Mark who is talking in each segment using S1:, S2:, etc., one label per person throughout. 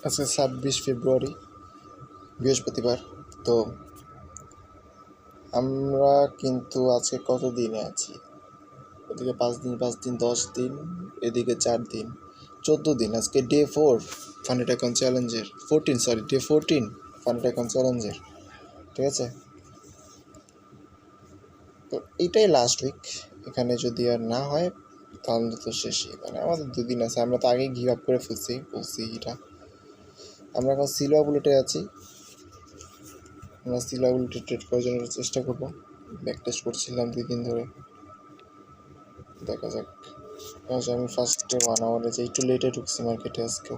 S1: আজকে 26 ফেব্রুয়ারি, বৃহস্পতিবার। তো আমরা কিন্তু আজকে কত দিনে আছি? ওদিকে 5 দিন, 5 দিন 10 দিন, এদিকে 4 দিন, 14 দিন। আজকে ডে 4 ফানি টাইকন চ্যালেঞ্জের, ডে 14 ফানি টাইকন চ্যালেঞ্জের, ঠিক আছে? তো এইটাই লাস্ট উইক। এখানে যদি আর না হয় তাহলে তো শেষই, মানে আমাদের 2 দিন আছে। আমরা তো আগেই গিভ আপ করে বলছি এটা। আমরা এখন সিলভার বুলেটে আছি। আমরা সিলভার বুলেটে ট্রেড করার জন্য চেষ্টা করবো। ব্যাক টেস্ট করছিলাম 2 দিন ধরে, দেখা যাক। আমি ফার্স্টে 1 আওয়ারে যে একটু লেটে ঢুকছি মার্কেটে, আজকেও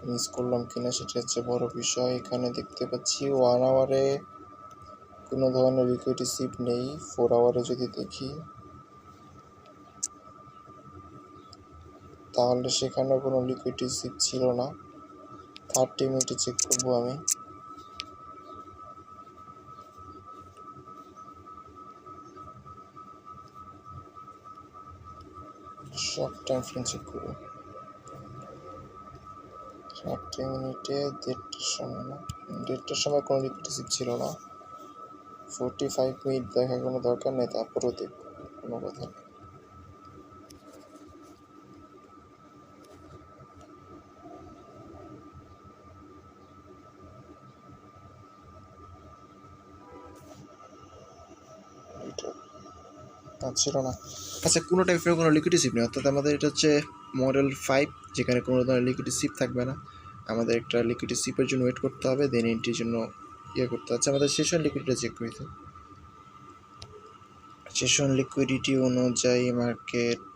S1: মিস করলাম কিনা সেটা হচ্ছে বড় বিষয়। এখানে দেখতে পাচ্ছি 1 আওয়ারে কোনো ধরনের লিকুইডিটি সিপ নেই। 4 আওয়ারে যদি দেখি তাহলে সেখানে কোনো লিকুইডিটি সিপ ছিল না। 30 মিনিটে চেক করবো আমি। শর্ট টাইম ফ্রেম চেক করবো। 30 মিনিটে 1:30টার সময় না, 1:30টার সময় কোনো লিকুইডিটি সিপ ছিল না। 45 মিনিট দেখা কোনো দরকার নেই, তারপরেও দেখবো, কোনো কথা নেই। ছিল না। আচ্ছা, কোনো টাইপের কোনো লিকুইডিটি সিপ নেই, অর্থাৎ আমাদের এটা হচ্ছে মডেল 5, যেখানে কোনো ধরনের লিকুইডিটি সিপ থাকবে না। আমাদের একটা লিকুইডিটি সিপের জন্য ওয়েট করতে হবে, দেন এন্ট্রির জন্য করতে হচ্ছে। আমাদের সেশন লিকুইডিটি চেক করি। তো সেশন লিকুইডিটি অনুযায়ী market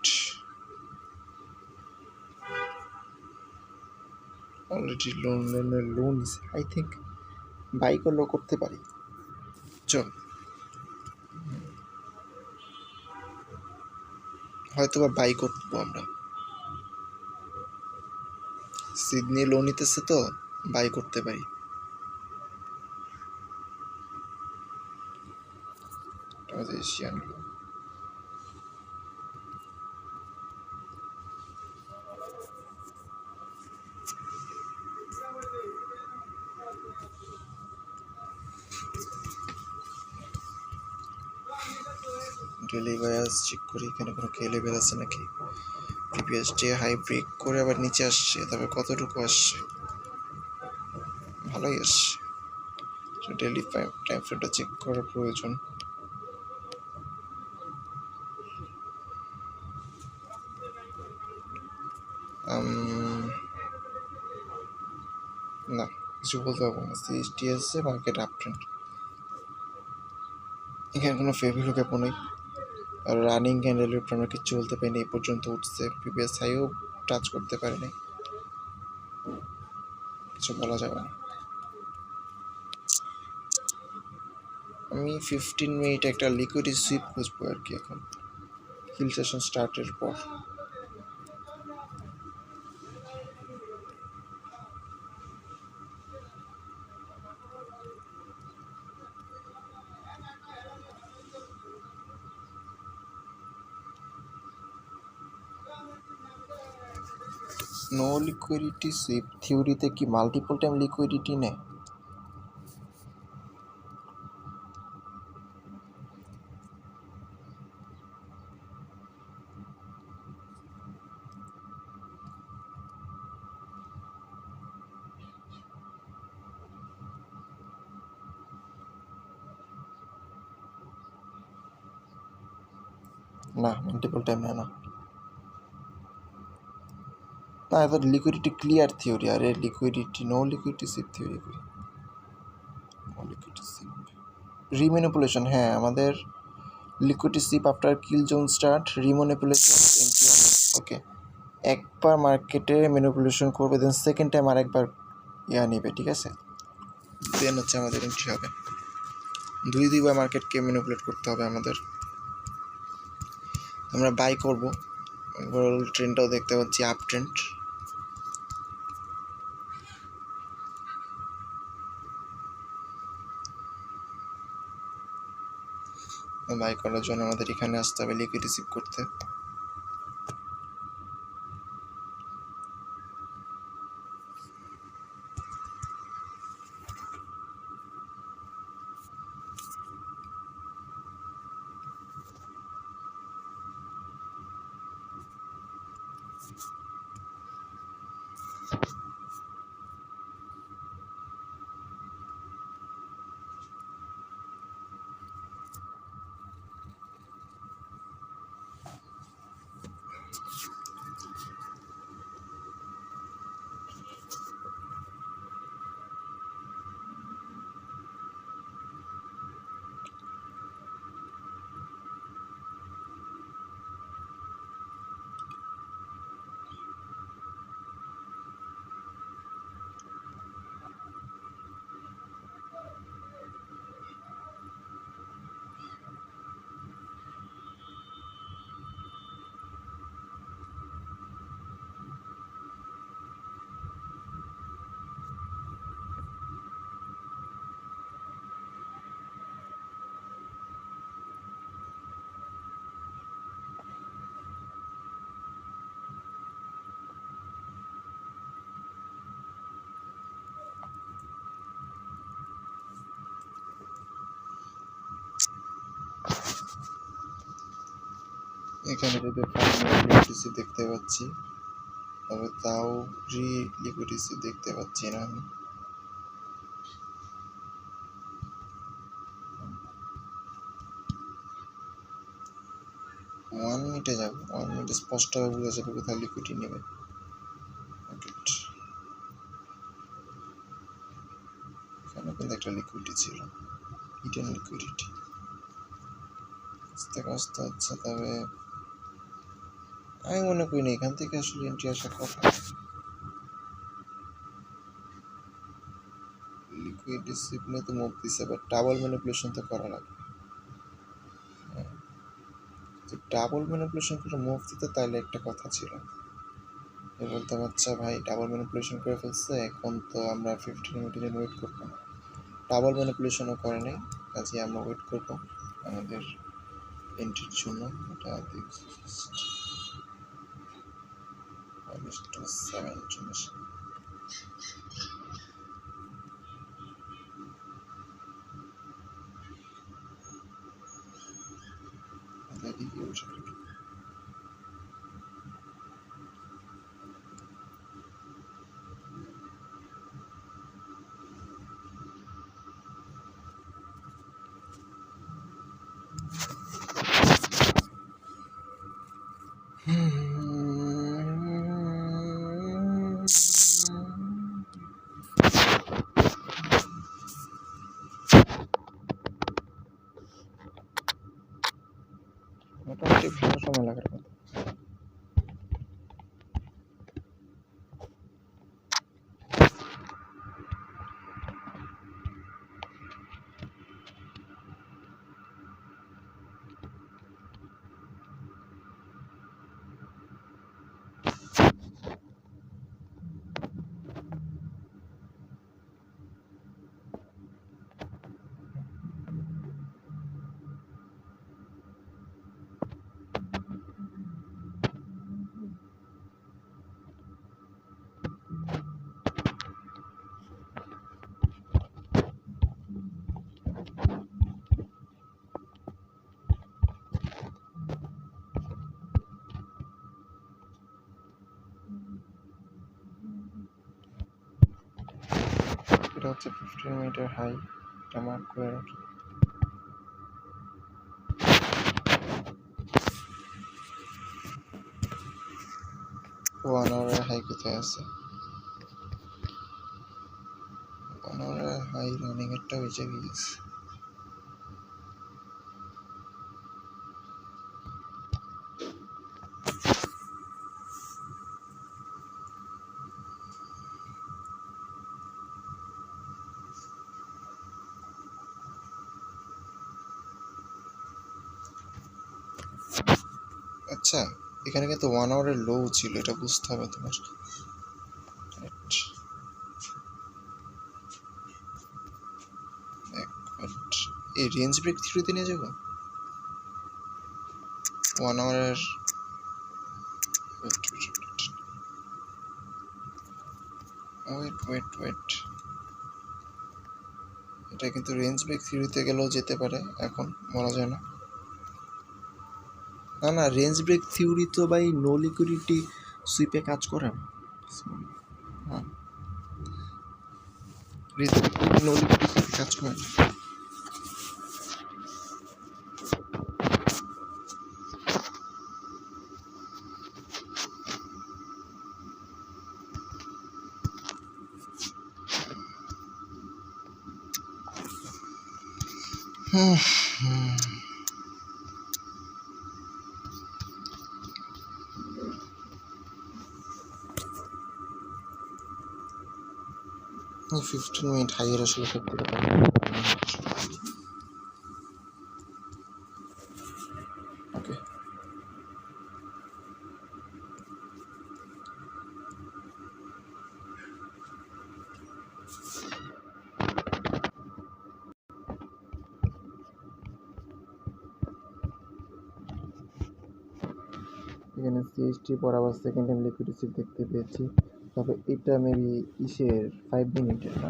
S1: already loan I think buy করলেও করতে পারি। চল, হয়তো বা বাই করবো আমরা। সিডনি লোন নিতেছে তো বাই করতে পারি। এশিয়ান ডেলি বায়াস চেক করি, এখানে কোনো কে লেভেল আছে নাকি। প্রিভিয়াস ডে হাই ব্রেক করে আবার নিচে আসছে, তবে কতটুকু আসছে? ভালোই আসছে। ডেলি টাইম ফ্রেমটা চেক করার প্রয়োজন। না, কিছু বলতে পারবো না। সিএসটি আসছে, মার্কেট আপ ট্রেন্ড, এখানে কোনো ফেভার ক্যাপও নেই। আর রানিং ক্যান্ডেলের উপর আমরা কিচ্ছু বলতে পারিনি। এই পর্যন্ত উঠছে, প্রিভিয়াস হাইও টাচ করতে পারিনি, কিছু বলা যাবে না। আমি 15 মিনিট একটা লিকুইডিটি সুইপ খুঁজবো আর কি, এখন হিল সেশন স্টার্টের পর। নো লিকুইডিটি সুইপ থিওরিতে কি মাল্টিপল টাইম লিকুইডিটি নেয়? না, মাল্টিপল টাইম নেয় না। না, এবার লিকুইডিটি ক্লিয়ার থিওরি, আরে liquidity no liquidity sweep theory করি। নো লিকুইডিটি সিপ রিম্যানিপুলেশন, হ্যাঁ আমাদের liquidity sweep after kill zone start, remanipulation, entry হবে। ওকে, একবার মার্কেটে ম্যানিপুলেশন করবে, দেন সেকেন্ড টাইম আরেকবার নেবে, ঠিক আছে? দেন হচ্ছে আমাদের এন্ট্রি হবে। দুইবার মার্কেটকে ম্যানিপুলেট করতে হবে আমাদের। আমরা বাই করব। ওভারঅল ট্রেন্ডটাও দেখতে পাচ্ছি আপ ট্রেন্ড। বাই করার জন্য আমাদের এখানে আসতে হবে লিকুইডিটি সিপ করতে। এখানে যদি লিকুইডিটি দেখতে পাচ্ছি, তবে তাও লিকুইডিটি দেখতে পাচ্ছি না আমি। ওয়ান মিনিটে যাবো, 1 মিনিটে স্পষ্টভাবে বোঝা যাবে কোথায় লিকুইডিটি নেবে। এখানে কিন্তু একটা লিকুইডিটি ছিল, হিডেন লিকুইডিটি। আস্তে আস্তে হচ্ছে, তবে আমি মনে করি না এখান থেকে আসলে এন্ট্রি আসার কথা। লিকুইডিটি সিগনে তো মুভ দিছে, বাট ডাবল ম্যানিপুলেশন তো করা লাগবে। ডাবল ম্যানিপুলেশন করে মুভ দিতে তাইলে একটা কথা ছিল, বলতে আচ্ছা ভাই ডাবল ম্যানিপুলেশন করে ফেলছে, এখন তো আমরা 15 মিনিট ওয়েট করবো না। ডাবল ম্যানিপুলেশনও করে নেই, কাজে আমরা ওয়েট করবো আমাদের এন্ট্রির জন্য। এটা দেখছি 7 জন্য। দেখি কি বলছে। মোটামুটি ভালো সময় লাগার কথা। এটা হচ্ছে 15 মিনিটের হাই, এটা মার্ক করে রাখি। ওয়ান আওয়ারের হাই কোথায় আছে? ওয়ান আওয়ারের হাই রানিং এরটা ওই জায়গায় আছে। আচ্ছা, এখানে কিন্তু 1 আওয়ারের লো ছিল, এটা বুঝতে হবে তোমার। এই রেঞ্জ ব্রেক থিওরিতে নিয়ে যাবো 1 আওয়ারের। ওয়েট, এটা কিন্তু রেঞ্জ ব্রেক থিওরিতে গেলেও যেতে পারে, এখন বলা যায় না। রেঞ্জ ব্রেক থিওরি তো ভাই নো লিকুইডিটি সুইপে কাজ করেন? হ্যাঁ, নো লিকুইডিটি সুইপে কাজ করেন? হুম, 15 মিনিট হাইয়ার আসলে করতে পারি। ওকে, এখানে সিএসটি পর আবার সেকেন্ড টাইম লিকুইডিটি সুইপ দেখতে পেয়েছি, তবে এটা মেবি ইসের 5 মিনিটের না।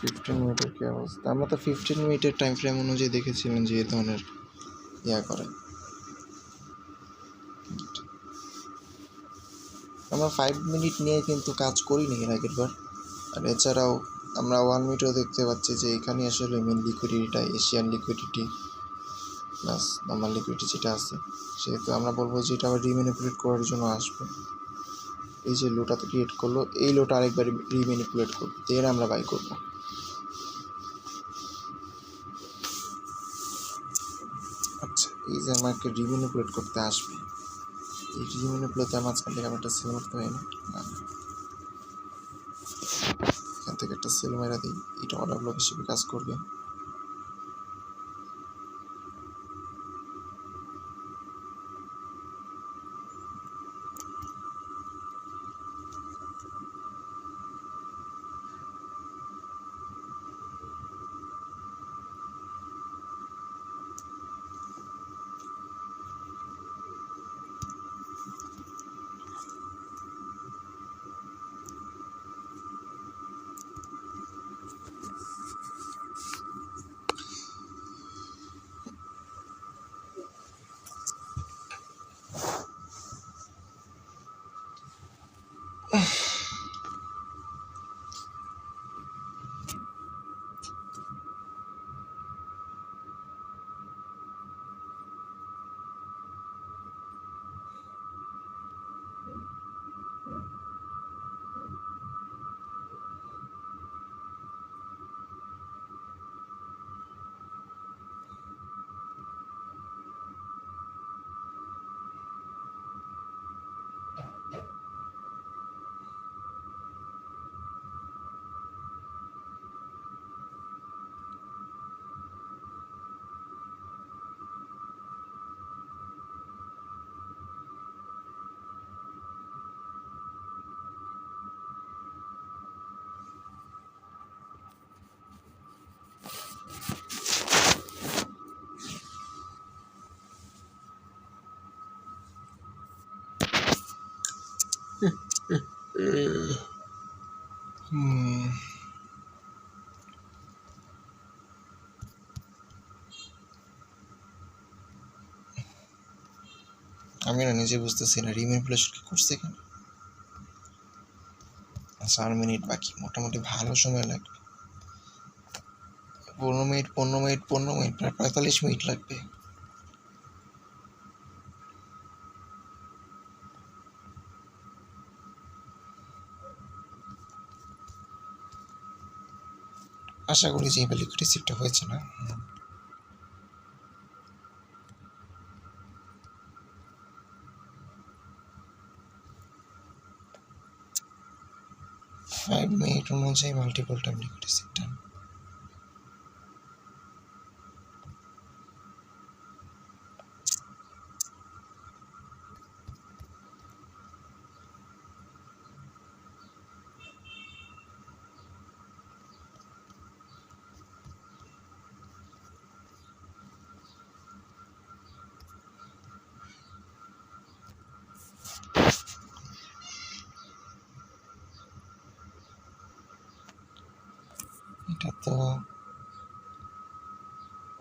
S1: 15 মিনিটের কি অবস্থা? আমরা তো 15 মিনিটের টাইম ফ্রেম অনুযায়ী দেখেছিলাম যে এই ধরনের ইয়া করে। আমরা 5 মিনিট নিয়ে কিন্তু কাজ করিনি এর আগের বার। আর এছাড়াও আমরা 1 মিনিটও দেখতে পাচ্ছি যে এখানে আসলে মেন লিকুইডিটিটা Asian liquidity plus normal liquidity যেটা আছে, সেহেতু আমরা বলবো যে এটা আবার রিম্যানিপুলেট করার জন্য আসবে। এই যে লোটা ক্রিয়েট করলো, এই লোটা আরেকবার রিম্যানিপুলেট করবো, দেন আমরা বাই করবো। আচ্ছা, এই যে আমাকে রিম্যানিপুলেট করতে আসবে, এই রিম্যানিপুলেটে মাঝখান থেকে আমি একটা সেল মারতে হয় না? এখান থেকে একটা সেল মেরা দিই, এটা অর্ডার ব্লক হিসেবে কাজ করবে। আমি না নিজে বুঝতেছি না রিম্যানিপুলেশন কি করছে এখানে। 4 মিনিট বাকি, মোটামুটি ভালো সময় লাগবে। 15 মিনিট প্রায় 45 মিনিট লাগবে। আশা করি যে এবার লিকুইড রিসিপ্টটা হয়েছে না। 5 মিনিট অনুযায়ী multiple time liquid receipt time. এটা তো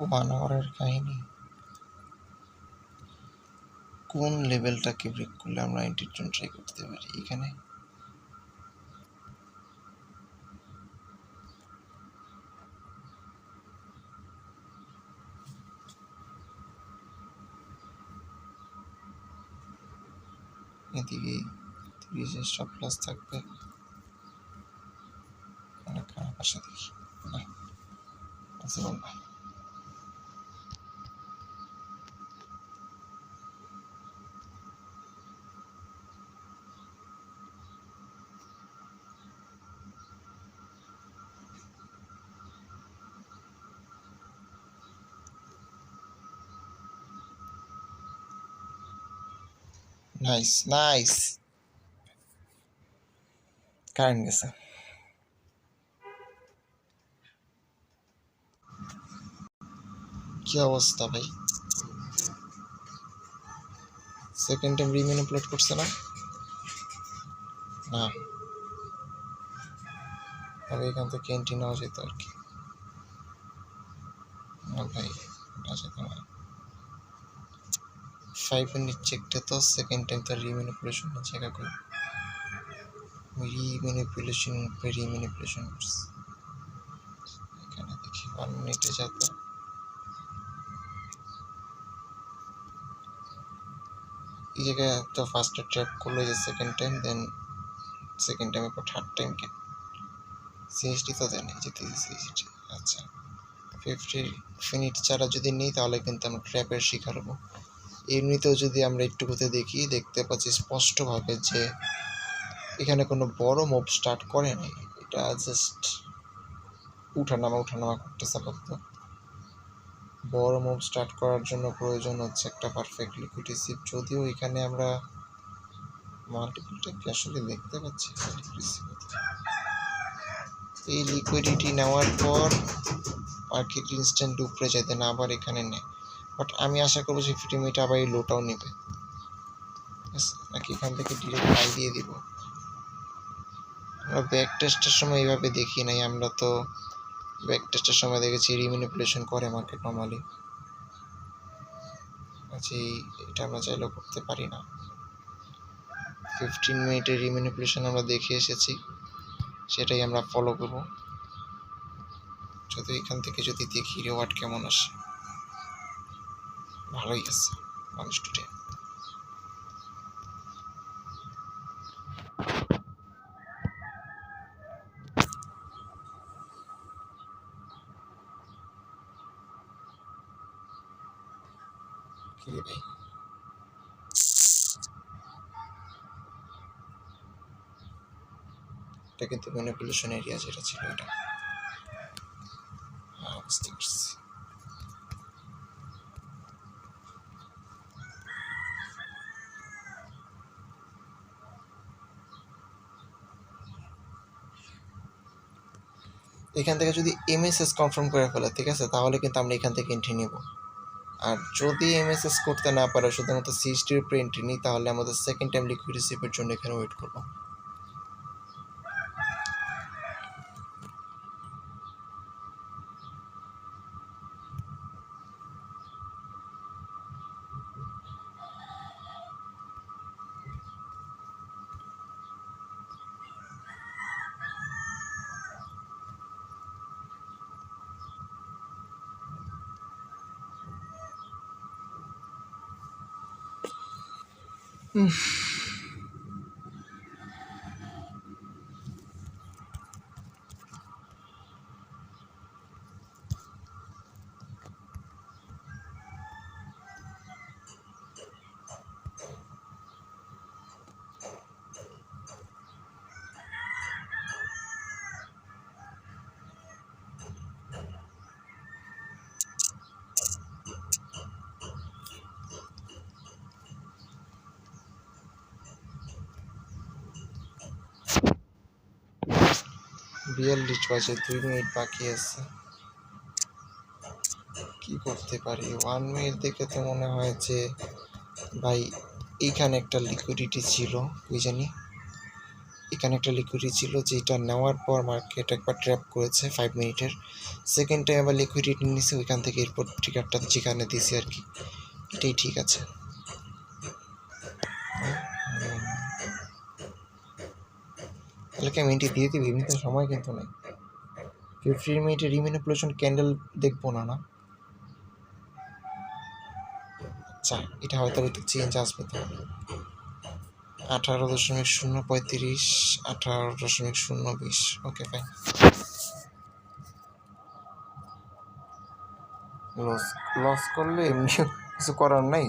S1: 1 আওয়ারের কাহিনী, কোন লেভেলটাকে ব্রেক করলে আমরা এন্ট্রির জন্য ট্রাই করতে পারি? এখানে এদিকে 30 স্টপ লস থাকবে, অনেক খারাপ আশা দেখি না, পসিবল না। নাইস নাইস, কারেন্ট গেছে। কি অবস্থা ভাই, সেকেন্ড টাইম রিম্যানিপুলেট করছে না? না, তবে এখান থেকে এন্ট্রি নেওয়া যেত আর কি। না ভাই, না যেত না। 5 মিনিট চেকটা তো সেকেন্ড টাইম তার রিম্যানিপুলেশন জায়গা করে রিম্যানিপুলেশন করছে। এখানে দেখি 1 মিনিটে যেত, এই জায়গায় তো ফার্স্টে ট্র্যাপ করলো যে সেকেন্ড টাইম, দেন সেকেন্ড টাইমের পর থার্ড টাইম কে সিএসটি তো দেয় নাই, যেতে সিএসটি। আচ্ছা, 50 মিনিট ছাড়া যদি নিই তাহলে কিন্তু আমরা ট্র্যাপের শিকার হবো। এমনিতেও যদি আমরা একটুকুতে দেখি, দেখতে পাচ্ছি স্পষ্টভাবে যে এখানে কোনো বড় মুভ স্টার্ট করে নাই, এটা জাস্ট উঠানামা করতেছে আপাতত। বড় মুভ স্টার্ট করার জন্য প্রয়োজন হচ্ছে একটা পারফেক্ট লিকুইডিটি সিপ, যদিও এখানে আমরা মাল্টিপলটা কি আসলে দেখতে পাচ্ছি। এই লিকুইডিটি নেওয়ার পর মার্কেট ইনস্ট্যান্ট উপরে যেতে না আবার এখানে নেয়, বাট আমি আশা করবো যে 50 মিনিট আবার এই লোটাও নেবে, নাকি এখান থেকে ডিরেক্ট বাই দিয়ে দিব। আমরা ব্যাক টেস্টের সময় এইভাবে দেখি নাই, আমরা তো ব্যাক টেস্টের সময় দেখেছি রিম্যানিপুলেশন করে মার্কেট নর্মালি। আচ্ছা, এটা আমরা চাইলেও করতে পারি না। 15 মিনিটের রিম্যানিপুলেশন আমরা দেখে এসেছি, সেটাই আমরা ফলো করব। যদি এখান থেকে যদি দেখি রিওয়ার্ড কেমন আসে, ভালোই আছে 1:10। ভাই এটা কিন্তু ম্যানিপুলেশন এরিয়া যেটা ছিল এটা, বুঝতে পারছি। এখান থেকে যদি এমএসএস কনফার্ম করে ফেলে, ঠিক আছে, তাহলে কিন্তু আমরা এখান থেকে এন্ট্রি নিব। আর যদি এমএসএস করতে না পারে, শুধুমাত্র সিএসটির উপরে এন্ট্রি নিই, তাহলে আমাদের সেকেন্ড টাইম লিকুইড রিসিপের জন্য এখানে ওয়েট করবো। বিয়াল্লিশ বাজে, 2 মিনিট বাকি আছে, কি করতে পারি? 1 মিনিট দেখে তো মনে হয় যে ভাই এইখানে একটা লিকুইডিটি ছিল, ওই জানি এখানে একটা লিকুইডিটি ছিল, যেটা নেওয়ার পর মার্কেট একবার ট্র্যাপ করেছে 5 মিনিটের, সেকেন্ড টাইম আবার লিকুইডিটি নিয়েছে ওইখান থেকে, এরপর ট্রিগারটা যেখানে দিয়েছি আর কি, এটাই ঠিক আছে। তাহলে কি আমি এন্ট্রি দিয়ে দিবি? এমনিতে সময় কিন্তু নেই। 15 মিনিটের রিম্যানিপুলেশন ক্যান্ডেল দেখবো না না। আচ্ছা, এটা হয়তো চেঞ্জ আসবে তাহলে। 18.035, 18.020। Okay fine. লস করলে এমনি কিছু করার নেই,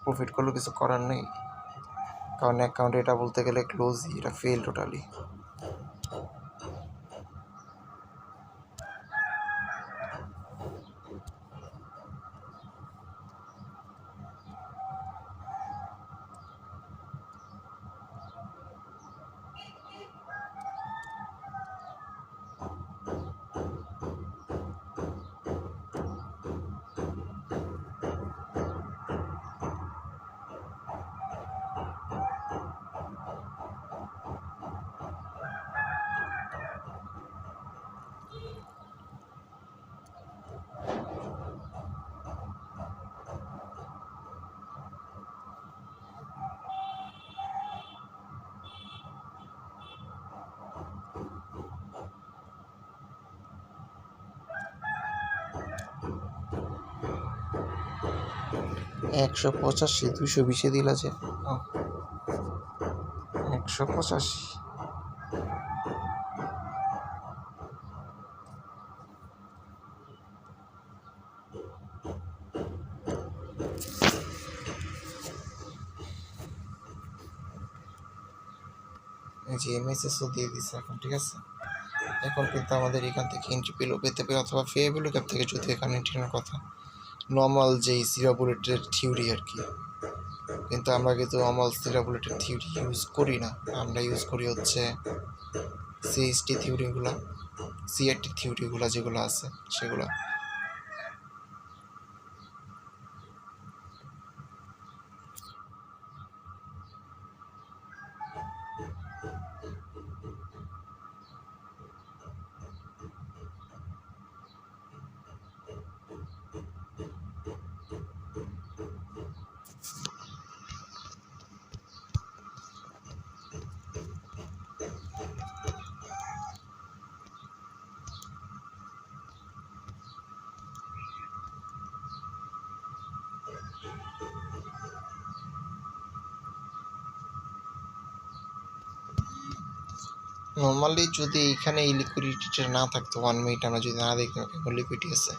S1: প্রফিট করলেও কিছু করার নেই, কারণ অ্যাকাউন্টে এটা বলতে গেলে ক্লোজই, এটা ফেল টোটালি। একশো 85, 220 দিল আছে। 185। এই যে এমএসএসও দিয়ে দিচ্ছে এখন, ঠিক আছে। এখন কিন্তু আমাদের এখান থেকে এন্ট্রি পেতে পারে, অথবা ফেয়ারভ্যালু ক্যাপ থেকে যদি এখানে এন্ট্রির কথা, নর্মাল যেই সিরা বুলেটের থিওরি আর কি। কিন্তু আমরা কিন্তু নর্মাল সিরা বুলেটের থিওরি ইউজ করি না, আমরা ইউজ করি হচ্ছে সিএসটি থিওরিগুলো, সিআরটি থিওরিগুলো যেগুলো আছে সেগুলো। নর্মালি যদি এইখানে এই লিকুইডিটিটা না থাকতো, 1 মিনিট আমরা যদি না দেখতাম লিকুইডিটি আছে,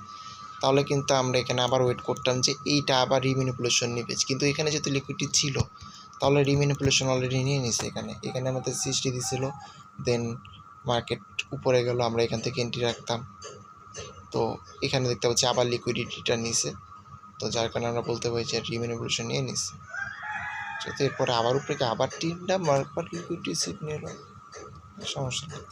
S1: তাহলে কিন্তু আমরা এখানে আবার ওয়েট করতাম যে এইটা আবার রিম্যানিপুলেশন নেবে। কিন্তু এখানে যদি লিকুইডিটি ছিল তাহলে রিম্যানিপুলেশন অলরেডি নিয়ে নিছে। এখানে আমাদের 60 দিছিল, দেন মার্কেট উপরে গেল, আমরা এখান থেকে এন্ট্রি রাখতাম। তো এখানে দেখতে পাচ্ছি আবার লিকুইডিটিটা নিছে, তো যার কারণে আমরা বলতে পারি যে রিম্যানিপুলেশন নিয়ে নিছে। যদি এরপরে আবার উপরে আবার তিনটা মার্কবার লিকুইডিটি সিট নিল, সমস্যা নেই।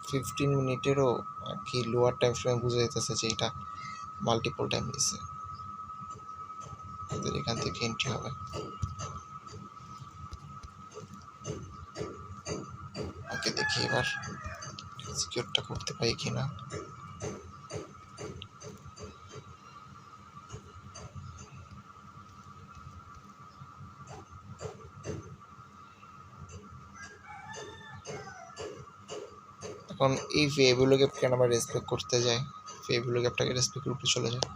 S1: 15 মিনিটেরও আর কি লোয়ার টাইম ফ্রেমে বোঝা যেতেছে যে এটা মাল্টিপল টাইম নিছে, আমাদের এখান থেকে এন্ট্রি হবে। ওকে, দেখি এবার সিকিউরটা করতে পারি কিনা। এখন এই ফেয়ারভ্যালু গ্যাপকে আমরা রেসপেক্ট করতে যাই, ফেয়ারভ্যালু গ্যাপটাকে রেসপেক্টের উপরে চলে যায়।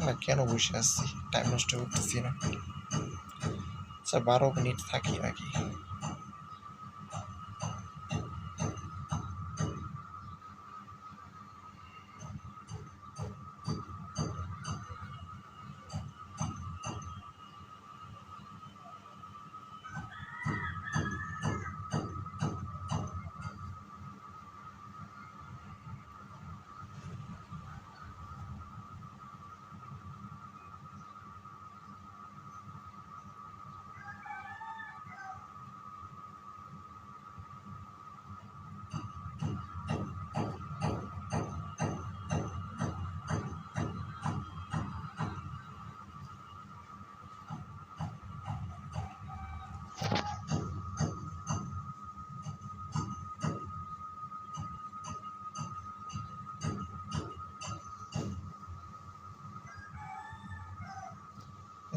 S1: না কেন বসে আসছি, টাইম নষ্ট করতেছি না। আচ্ছা 12 মিনিট থাকি নাকি?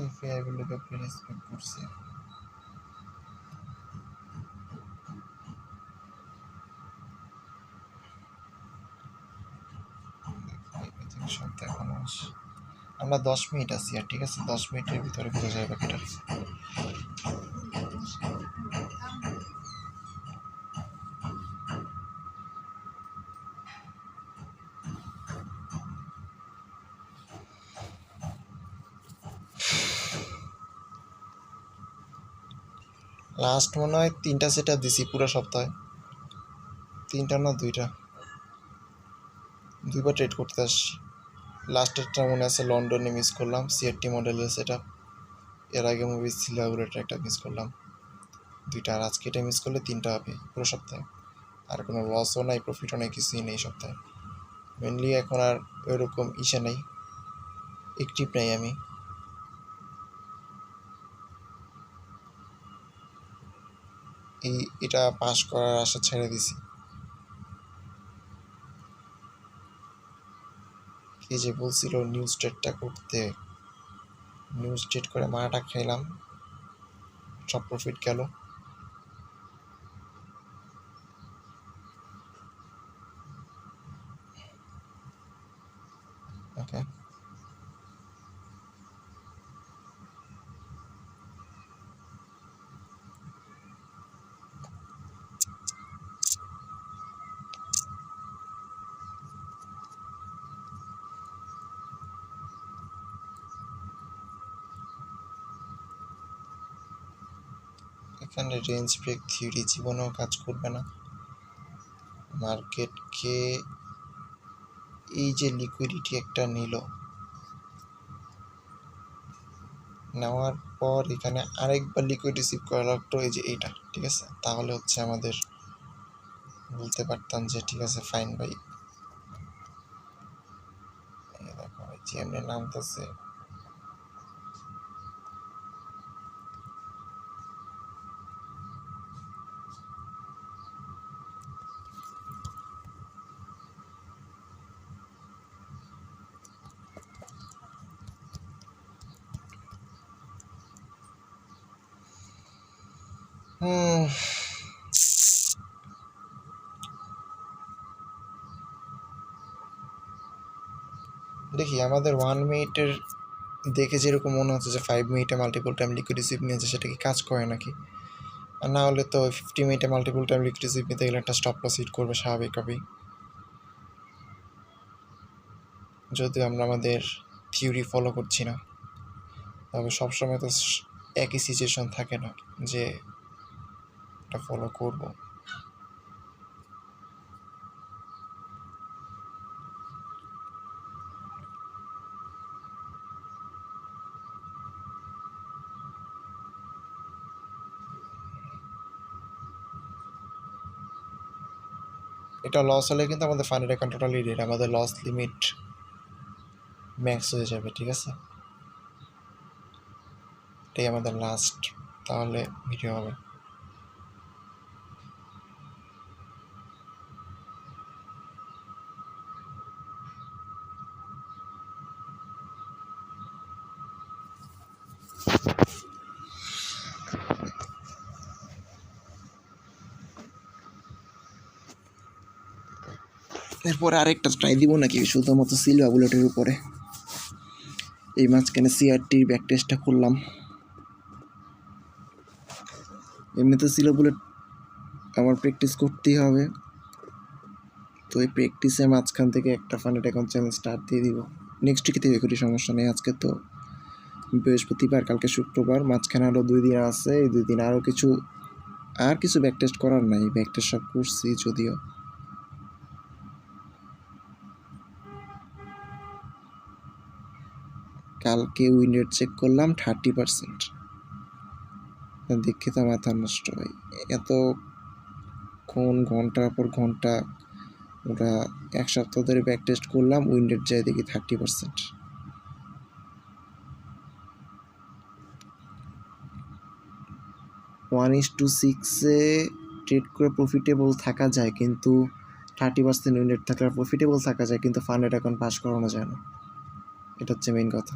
S1: এই ফেয়ারগুলোকে প্লেস করছি। আমরা 10 মিনিট আছি আর, ঠিক আছে? 10 মিনিটের ভিতরে বোঝা যাবে বাকিটা। লাস্ট মনে হয় 3টা সেট আপ দিছি পুরো সপ্তাহে, 3টা না 2টা, 2বার ট্রেড করতে আসছি। লাস্টেরটা মনে আছে লন্ডনে মিস করলাম, সিআরটি মডেলের সেট আপ। এর আগে মুভি সিলাগুলোটা একটা মিস করলাম, 2টা। আর আজকে এটা মিস করলে 3টা হবে পুরো সপ্তাহে। আর কোনো লসও নাই, প্রফিটও নাই, কিছুই নেই সপ্তাহে। মেনলি এখন আর ওইরকম ইসে নেই, অ্যাক্টিভ নেই আমি। এটা পাস করার আশা ছেড়ে দিছি। কে যে বলছিল নিউজ ট্রেডটা করতে, নিউজ ট্রেড করে মারাটা খাইলাম, সব প্রফিট গেল। ওকে, এখানে রেঞ্জ ব্রেক থিওরি জীবনেও কাজ করবে না। মার্কেটকে এই যে লিকুইডিটি একটা নিল, নেওয়ার পর এখানে আরেকবার লিকুইড রিসিভ করা লাগতো, এই যে এইটা, ঠিক আছে? তাহলে হচ্ছে আমাদের বলতে পারতাম যে ঠিক আছে ফাইন ভাই। দেখো ভাই যেমনি নামতেছে, দেখি আমাদের 1 মিনিটের দেখে যেরকম মনে হচ্ছে যে 5 মিনিটে মাল্টিপল টাইম লিকুইড রিসিভ নিয়েছে, সেটা কি কাজ করে নাকি? আর না হলে তো 50 মিনিটে মাল্টিপল টাইম লিকুইড রিসিভ নিতে গেলে একটা স্টপ লস হিট করবে স্বাভাবিকভাবেই। যদিও আমরা আমাদের থিওরি ফলো করছি না, তবে সবসময় তো একই সিচুয়েশন থাকে না যে এটা ফলো করবো। এটা লস হলে কিন্তু আমাদের ফান্ডের অ্যাকাউন্ট টোটালি ডেড, আমাদের লস লিমিট ম্যাক্স হয়ে যাবে, ঠিক আছে? এটাই আমাদের লাস্ট তাহলে ভিডিও হবে। এরপরে আরেকটা ট্রাই দিব নাকি শুধুমাত্র সিলভা বুলেটের উপরে? এই মাঝখানে সিআরটির ব্যাক টেস্টটা করলাম। এমনিতে ছিল বলে আমার প্র্যাকটিস করতেই হবে, তো এই প্র্যাকটিসের মাঝখান থেকে একটা ফান্ড অ্যাকাউন্ট চ্যালেঞ্জ স্টার্ট দিয়ে দিব। নেক্সট উইকে থেকে করি, সমস্যা নেই। আজকে তো বৃহস্পতিবার, কালকে শুক্রবার, মাঝখানে আরও 2 দিন আছে। এই 2 দিন আরও কিছু ব্যাক টেস্ট করার নাই, ব্যাক টেস্ট সব করছি যদিও। কালকে উইন রেট চেক করলাম 30%, দেখে তো মাথা নষ্ট হয়। এত ঘন্টার পর ঘন্টা ওটা 1 সপ্তাহ ধরে ব্যাক টেস্ট করলাম, উইন রেট যায় দেখি 30%। ওয়ান ইস টু সিক্সে ট্রেড করে প্রফিটেবল থাকা যায়, কিন্তু 30% উইন রেট থাকলে প্রফিটেবল থাকা যায়, কিন্তু ফান্ড অ্যাকাউন্ট পাস করানো যায় না। এটা হচ্ছে মেইন কথা।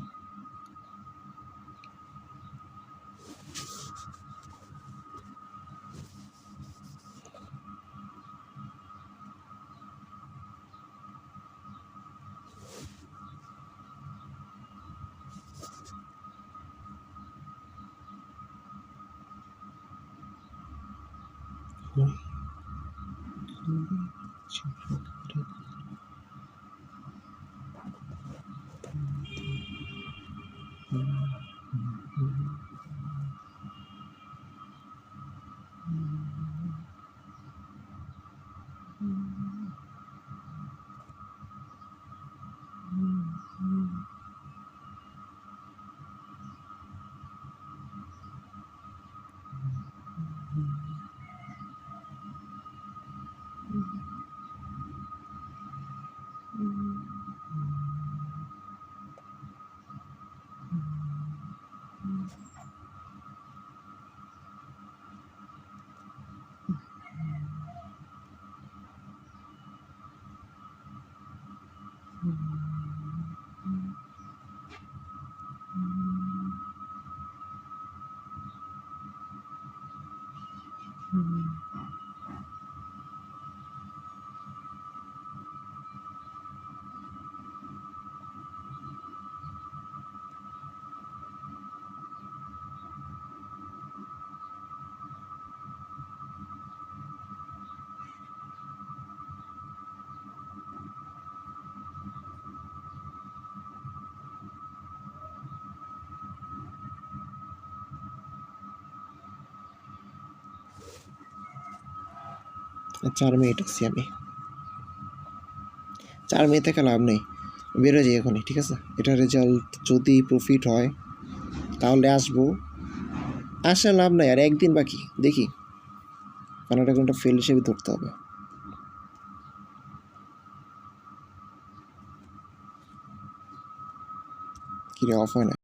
S1: আচ্ছা, 4 মিনিট আছি আমি, 4 মিনিট থেকে লাভ নেই, বেরো যাই এখনই, ঠিক আছে? এটা রেজাল্ট যদি প্রফিট হয় তাহলে আসবো, আসা লাভ নাই, আর একদিন বাকি, দেখি ফান্ড অ্যাকাউন্টটা ফেল হিসেবে ধরতে হবে। কিরে অফ হয় না?